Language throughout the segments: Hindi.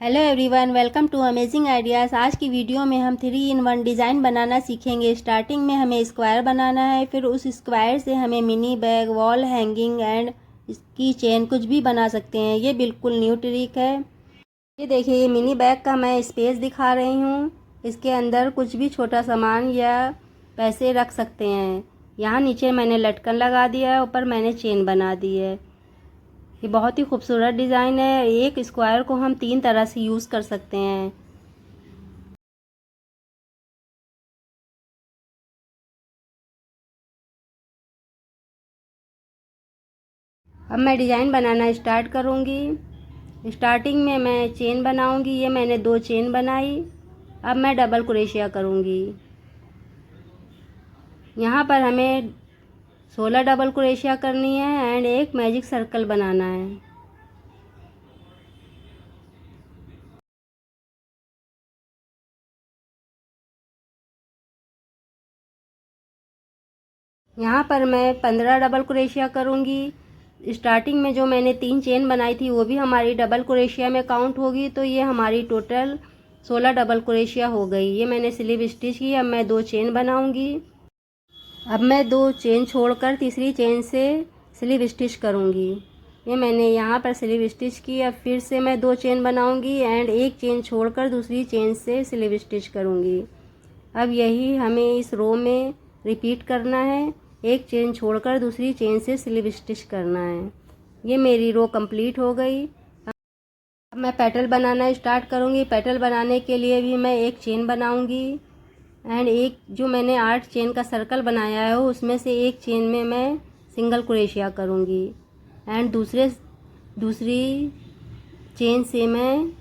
Hello everyone, welcome to amazing ideas. आज की वीडियो में हम 3 in 1 डिज़ाइन बनाना सीखेंगे। स्टार्टिंग में हमें स्क्वायर बनाना है, फिर उस स्क्वायर से हमें mini bag, wall hanging and की चेन कुछ भी बना सकते हैं। ये बिल्कुल न्यू ट्रिक है। ये देखिए, ये मिनी बैग का मैं स्पेस दिखा रही हूँ। इसके अंदर कुछ भी छोटा सामान या पैसे रख सकते हैं। यहाँ नीचे मैंने लटकन लगा दिया है, ऊपर मैंने चेन बना दी है। ये बहुत ही खूबसूरत डिज़ाइन है। एक स्क्वायर को हम 3 तरह से यूज़ कर सकते हैं। अब मैं डिज़ाइन बनाना स्टार्ट करूँगी। स्टार्टिंग में मैं चेन बनाऊँगी। ये मैंने 2 चेन बनाई। अब मैं डबल क्रोशिया करूँगी। यहाँ पर हमें 16 डबल क्रोशिया करनी है एंड एक मैजिक सर्कल बनाना है। यहाँ पर मैं 15 डबल क्रोशिया करूँगी। स्टार्टिंग में जो मैंने 3 चेन बनाई थी वो भी हमारी डबल क्रोशिया में काउंट होगी, तो ये हमारी टोटल 16 डबल क्रोशिया हो गई। ये मैंने स्लिप स्टिच की। अब मैं 2 चेन बनाऊँगी। अब मैं 2 चेन छोड़कर तीसरी चेन से स्लिप स्टिच करूँगी। ये मैंने यहाँ पर स्लिप स्टिच की। अब फिर से मैं 2 चेन बनाऊँगी एंड एक चेन छोड़कर दूसरी चेन से स्लिप स्टिच करूँगी। अब यही हमें इस रो में रिपीट करना है। एक चेन छोड़कर दूसरी चेन से स्लिप स्टिच करना है। ये मेरी रो कंप्लीट हो गई। अब मैं पेटल बनाना स्टार्ट करूँगी। पेटल बनाने के लिए भी मैं एक चेन बनाऊँगी एंड एक जो मैंने 8 चेन का सर्कल बनाया है उसमें से एक चेन में मैं सिंगल क्रोशिया करूँगी एंड दूसरी चेन से मैं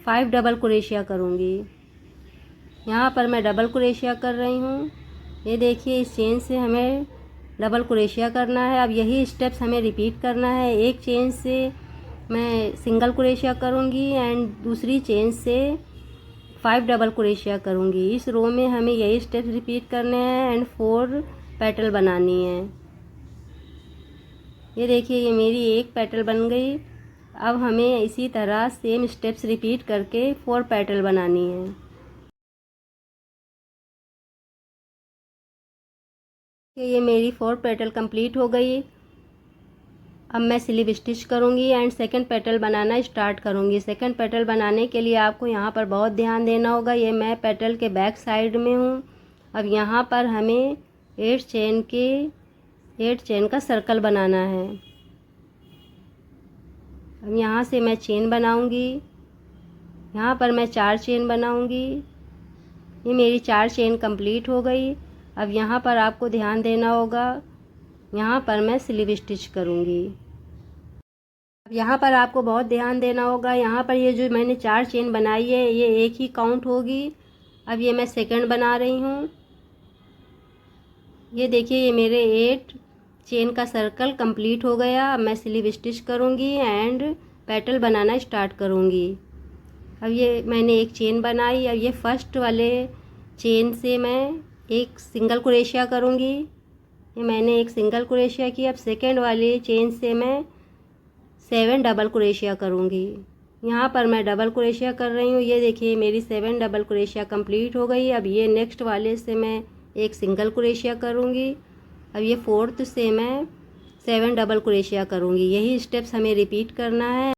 5 डबल क्रोशिया करूँगी। यहाँ पर मैं डबल क्रोशिया कर रही हूँ। ये देखिए, इस चेन से हमें डबल क्रोशिया करना है। अब यही स्टेप्स हमें रिपीट करना है। एक चेन से मैं सिंगल क्रोशिया करूँगी एंड दूसरी चेन से 5 डबल क्रोशिया करूँगी। इस रो में हमें यही स्टेप्स रिपीट करने हैं एंड 4 पेटल बनानी है। ये देखिए, ये मेरी एक पेटल बन गई। अब हमें इसी तरह सेम स्टेप्स रिपीट करके 4 पेटल बनानी है। ये मेरी 4 पेटल कंप्लीट हो गई। अब मैं स्लिप स्टिच करूँगी and second petal banana start करूँगी। सेकंड पेटल बनाने के लिए आपको यहाँ पर बहुत ध्यान देना होगा। ये मैं पेटल के बैक साइड में हूँ। अब यहाँ पर हमें 8 चेन का सर्कल बनाना है। अब यहाँ से मैं चेन बनाऊँगी। यहाँ पर मैं 4 चेन बनाऊँगी। ये मेरी 4 चेन कंप्लीट हो गई। अब यहाँ पर आपको ध्यान देना होगा। यहाँ पर मैं स्लिप स्टिच करूँगी। अब यहाँ पर आपको बहुत ध्यान देना होगा। यहाँ पर ये जो मैंने 4 चेन बनाई है ये एक ही काउंट होगी। अब ये मैं सेकंड बना रही हूँ। ये देखिए, ये मेरे 8 चेन का सर्कल कंप्लीट हो गया। अब मैं स्लिप स्टिच करूँगी एंड पेटल बनाना स्टार्ट करूँगी। अब ये मैंने एक चेन बनाई। अब ये फर्स्ट वाले चेन से मैं एक सिंगल क्रोशिया करूँगी। ये मैंने एक सिंगल क्रोशिया की। अब सेकेंड वाले चेन से मैं 7 डबल क्रोशिया करूँगी। यहाँ पर मैं डबल क्रोशिया कर रही हूँ। ये देखिए, मेरी 7 डबल क्रोशिया कंप्लीट हो गई। अब ये नेक्स्ट वाले से मैं एक सिंगल क्रोशिया करूँगी। अब ये फोर्थ से मैं 7 डबल क्रोशिया करूँगी। यही स्टेप्स हमें रिपीट करना है।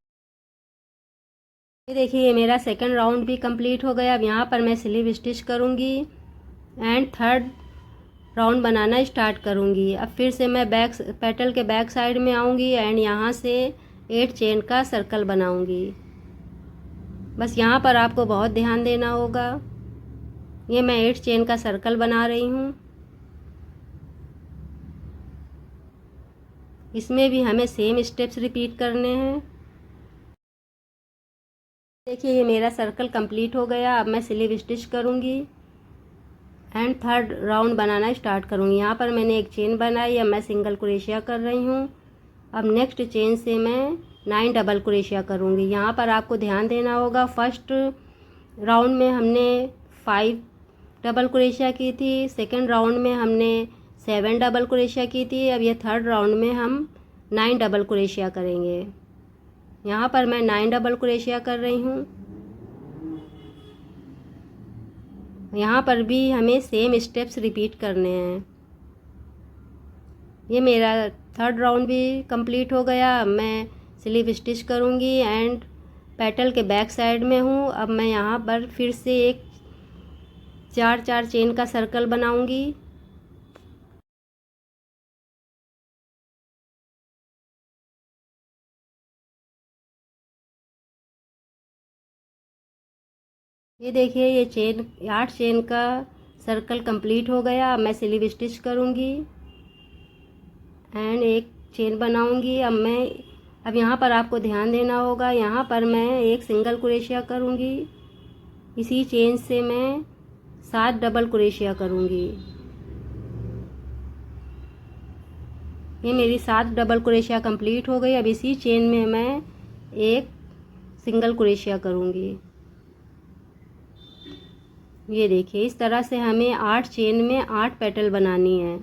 ये देखिए, ये मेरा सेकंड राउंड भी कंप्लीट हो गया। अब यहाँ पर मैं स्लिप स्टिच करूँगी and third round banana start करूँगी। अब फिर से मैं पेटल के बैक साइड में आऊँगी एंड यहाँ से 8 चेन का सर्कल बनाऊँगी। बस यहाँ पर आपको बहुत ध्यान देना होगा। ये मैं 8 चेन का सर्कल बना रही हूँ। इसमें भी हमें सेम स्टेप्स रिपीट करने हैं। देखिए, ये मेरा सर्कल कंप्लीट हो गया। अब मैं स्लिप स्टिच करूँगी and third round banana start करूँगी। यहाँ पर मैंने एक चेन बनाई। अब मैं सिंगल क्रोशिया कर रही हूँ। अब नेक्स्ट चेन से मैं 9 डबल क्रोशिया करूँगी। यहाँ पर आपको ध्यान देना होगा। फर्स्ट राउंड में हमने 5 डबल क्रोशिया की थी। सेकंड राउंड में हमने 7 डबल क्रोशिया की थी। अब ये थर्ड राउंड में हम 9 डबल क्रोशिया करेंगे। यहाँ पर मैं 9 डबल क्रोशिया कर रही हूँ। यहाँ पर भी हमें सेम स्टेप्स रिपीट करने हैं। ये मेरा थर्ड राउंड भी कंप्लीट हो गया। अब मैं स्लीव स्टिच करूँगी एंड पेटल के बैक साइड में हूँ। अब मैं यहाँ पर फिर से एक 4 चेन का सर्कल बनाऊँगी। ये देखिए, ये 8 चेन का सर्कल कंप्लीट हो गया। अब मैं स्लीव स्टिच करूँगी एंड एक चेन बनाऊँगी। अब यहाँ पर आपको ध्यान देना होगा, यहाँ पर मैं एक सिंगल क्रोशिया करूँगी। इसी चेन से मैं 7 डबल क्रोशिया करूँगी। ये मेरी 7 डबल क्रोशिया कंप्लीट हो गई। अब इसी चेन में मैं एक सिंगल क्रोशिया करूँगी। ये देखिए, इस तरह से हमें 8 चेन में 8 पेटल बनानी है।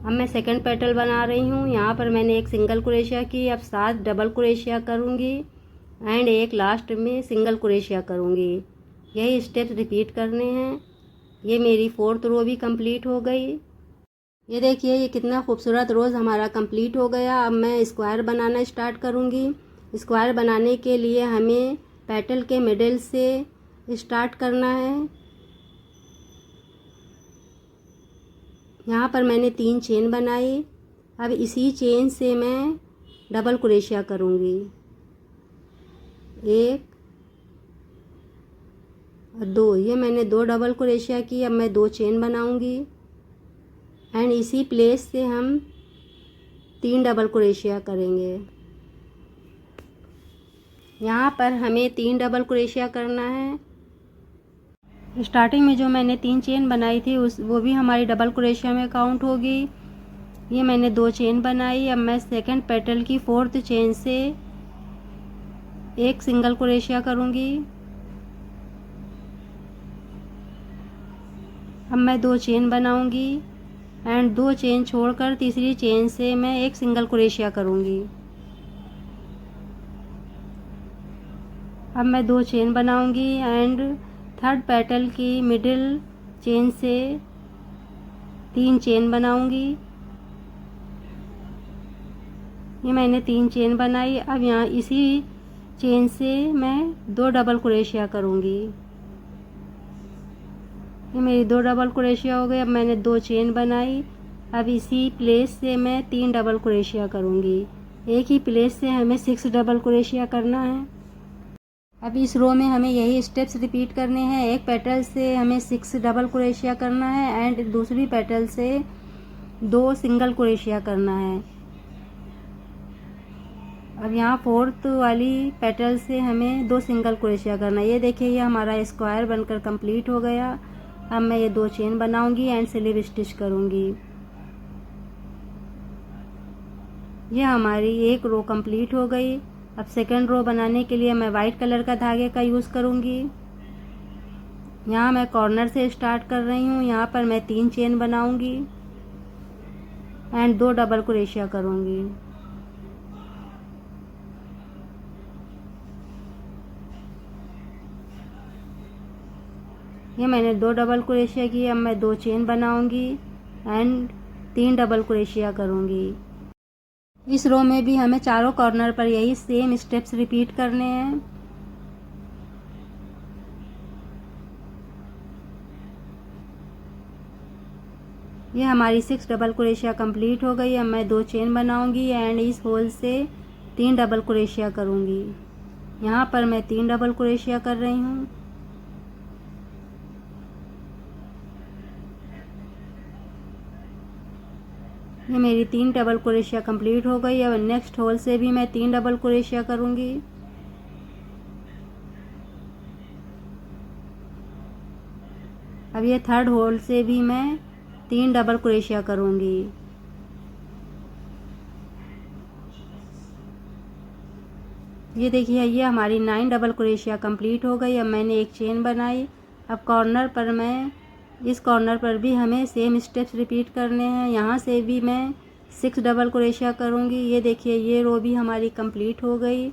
अब मैं सेकंड पेटल बना रही हूँ। यहाँ पर मैंने एक सिंगल क्रोशिया की। अब 7 डबल क्रोशिया करूँगी एंड एक लास्ट में सिंगल क्रोशिया करूँगी। यही स्टेप्स रिपीट करने हैं। ये मेरी 4th रो भी कंप्लीट हो गई। ये देखिए, ये कितना खूबसूरत रोज़ हमारा कंप्लीट हो गया। अब मैं स्क्वायर बनाना स्टार्ट करूँगी। स्क्वायर बनाने के लिए हमें पेटल के मिडिल से स्टार्ट करना है। यहाँ पर मैंने 3 चेन बनाई। अब इसी चेन से मैं डबल क्रोशिया करूँगी। 1 और 2। ये मैंने 2 डबल क्रोशिया की। अब मैं 2 चेन बनाऊँगी एंड इसी प्लेस से हम 3 डबल क्रोशिया करेंगे। यहाँ पर हमें 3 डबल क्रोशिया करना है। स्टार्टिंग में जो मैंने 3 चेन बनाई थी वो भी हमारी डबल क्रोशिया में काउंट होगी। ये मैंने 2 चेन बनाई। अब मैं सेकंड पेटल की 4th चेन से एक सिंगल क्रोशिया करूँगी। अब मैं 2 चेन बनाऊँगी एंड 2 चेन छोड़कर तीसरी चेन से मैं एक सिंगल क्रोशिया करूँगी। अब मैं 2 चेन बनाऊँगी एंड थर्ड पेटल की मिडिल चेन से 3 चेन बनाऊँगी। ये मैंने 3 चेन बनाई। अब यहाँ इसी चेन से मैं 2 डबल क्रोशिया करूँगी। ये मेरी 2 डबल क्रोशिया हो गई। अब मैंने 2 चेन बनाई। अब इसी प्लेस से मैं 3 डबल क्रोशिया करूँगी। एक ही प्लेस से हमें 6 डबल क्रोशिया करना है। अब इस रो में हमें यही स्टेप्स रिपीट करने हैं। एक पेटल से हमें 6 डबल क्रोशिया करना है एंड दूसरी पेटल से 2 सिंगल क्रोशिया करना है। अब यहाँ 4th वाली पेटल से हमें 2 सिंगल क्रोशिया करना है। ये देखिए, ये हमारा स्क्वायर बनकर कंप्लीट हो गया। अब मैं ये 2 चेन बनाऊंगी एंड स्लीव स्टिच करूंगी। ये हमारी एक रो कंप्लीट हो गई। अब सेकंड रो बनाने के लिए मैं वाइट कलर का धागे का यूज़ करूंगी। यहाँ मैं कॉर्नर से स्टार्ट कर रही हूँ। यहाँ पर मैं 3 चेन बनाऊंगी एंड 2 डबल क्रोशिया करूंगी। ये मैंने 2 डबल क्रोशिया की। अब मैं 2 चेन बनाऊंगी एंड 3 डबल क्रोशिया करूंगी। इस रो में भी हमें चारों कॉर्नर पर यही सेम स्टेप्स रिपीट करने हैं। ये हमारी 6 डबल क्रोशिया कंप्लीट हो गई। अब मैं 2 चेन बनाऊंगी एंड इस होल से 3 डबल क्रोशिया करूंगी। यहाँ पर मैं 3 डबल क्रोशिया कर रही हूँ। ये मेरी 3 डबल क्रोशिया कंप्लीट हो गई। अब नेक्स्ट होल से भी मैं 3 डबल क्रोशिया करूंगी। अब ये थर्ड होल से भी मैं 3 डबल क्रोशिया करूंगी। ये देखिए, ये हमारी 9 डबल क्रोशिया कंप्लीट हो गई। अब मैंने एक चेन बनाई। अब कॉर्नर पर मैं इस कॉर्नर पर भी हमें सेम स्टेप्स रिपीट करने हैं। यहाँ से भी मैं 6 डबल क्रोशिया करूँगी। ये देखिए, ये रो भी हमारी कंप्लीट हो गई।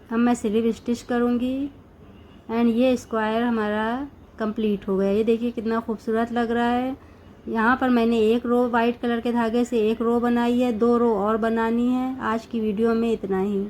अब मैं स्लिप स्टिच करूँगी एंड ये स्क्वायर हमारा कंप्लीट हो गया। ये देखिए कितना खूबसूरत लग रहा है। यहाँ पर मैंने एक रो वाइट कलर के धागे से एक रो बनाई है, 2 रो और बनानी है। आज की वीडियो में इतना ही।